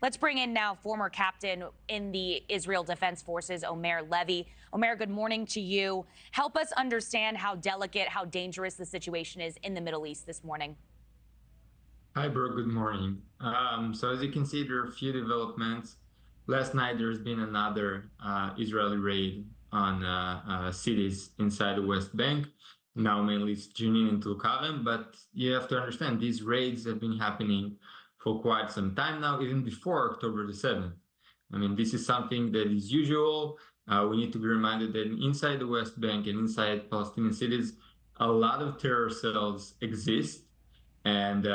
Let's bring in now former captain in the Israel Defense Forces, Omer Levi. Omer, good morning to you. Help us understand how delicate, how dangerous the situation is in the Middle East this morning. Hi, Brooke. Good morning. So as you can see, there are a few developments. Last night, there's been another Israeli raid on cities inside the West Bank. Now, mainly it's Jenin and Tulkarem, but you have to understand these raids have been happening for quite some time now, even before October the 7th. I mean, this is something that is usual. We need to be reminded that inside the West Bank and inside Palestinian cities, a lot of terror cells exist, and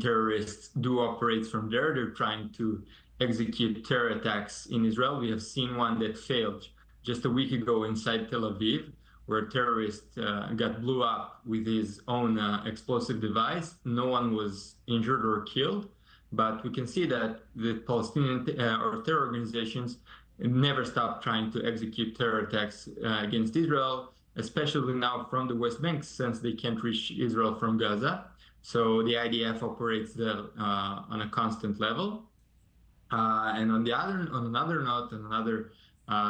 terrorists do operate from there. They're trying to execute terror attacks in Israel. We have seen one that failed just a week ago inside Tel Aviv, where a terrorist got blew up with his own explosive device. No one was injured or killed, but we can see that the Palestinian or terror organizations never stop trying to execute terror attacks against Israel, especially now from the West Bank, since they can't reach Israel from Gaza. So the IDF operates there on a constant level. And on another note, and another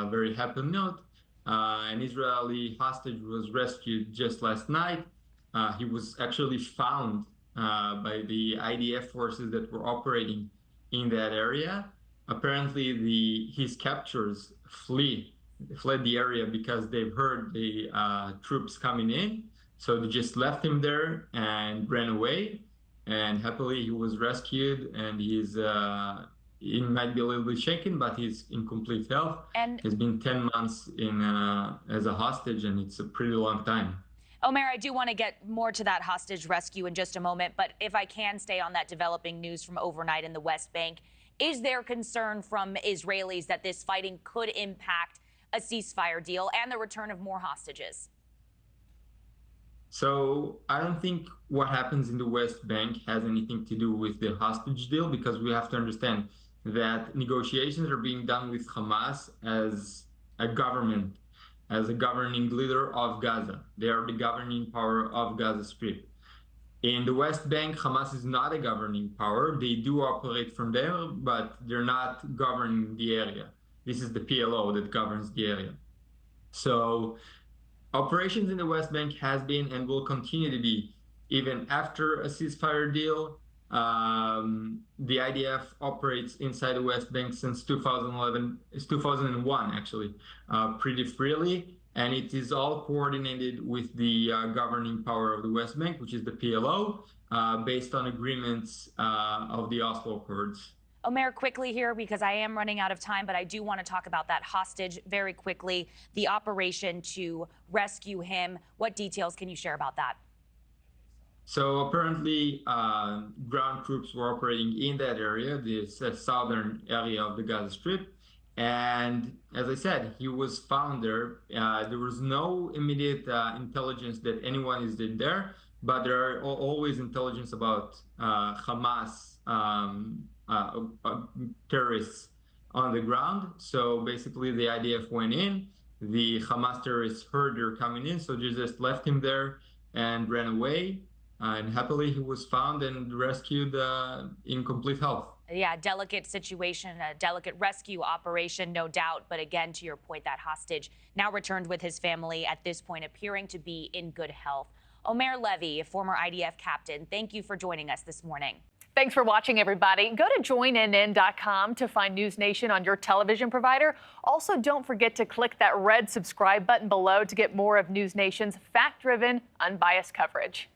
very happy note, an Israeli hostage was rescued just last night. He was actually found by the IDF forces that were operating in that area. Apparently, his captors fled the area because they've heard the troops coming in. So they just left him there and ran away. And happily, he was rescued, and he might be a little bit shaken, but he's in complete health. And he's been 10 months in as a hostage, and it's a pretty long time. Omer, I do want to get more to that hostage rescue in just a moment, but if I can stay on that developing news from overnight in the West Bank, is there concern from Israelis that this fighting could impact a ceasefire deal and the return of more hostages? So I don't think what happens in the West Bank has anything to do with the hostage deal, because we have to understand that negotiations are being done with Hamas as a government, as a governing leader of Gaza. They are the governing power of Gaza Strip. In the West Bank, Hamas is not a governing power. They do operate from there, but they're not governing the area. This is the PLO that governs the area. So operations in the West Bank has been and will continue to be, even after a ceasefire deal. The IDF operates inside the West Bank since 2001, actually, pretty freely. And it is all coordinated with the governing power of the West Bank, which is the PLO, based on agreements of the Oslo Accords. Omer, quickly here, because I am running out of time, but I do want to talk about that hostage very quickly, the operation to rescue him. What details can you share about that? So apparently, ground troops were operating in that area, the southern area of the Gaza Strip. And as I said, he was found there. There was no immediate intelligence that anyone is in there, but there are always intelligence about Hamas terrorists on the ground. So basically, the IDF went in. The Hamas terrorists heard they're coming in, so they just left him there and ran away. And happily, he was found and rescued in complete health. Yeah, delicate situation, a delicate rescue operation, no doubt. But again, to your point, that hostage now returned with his family, at this point appearing to be in good health. Omer Levi, a former IDF captain, thank you for joining us this morning. Thanks for watching, everybody. Go to joinnn.com to find NewsNation on your television provider. Also, don't forget to click that red subscribe button below to get more of NewsNation's fact-driven, unbiased coverage.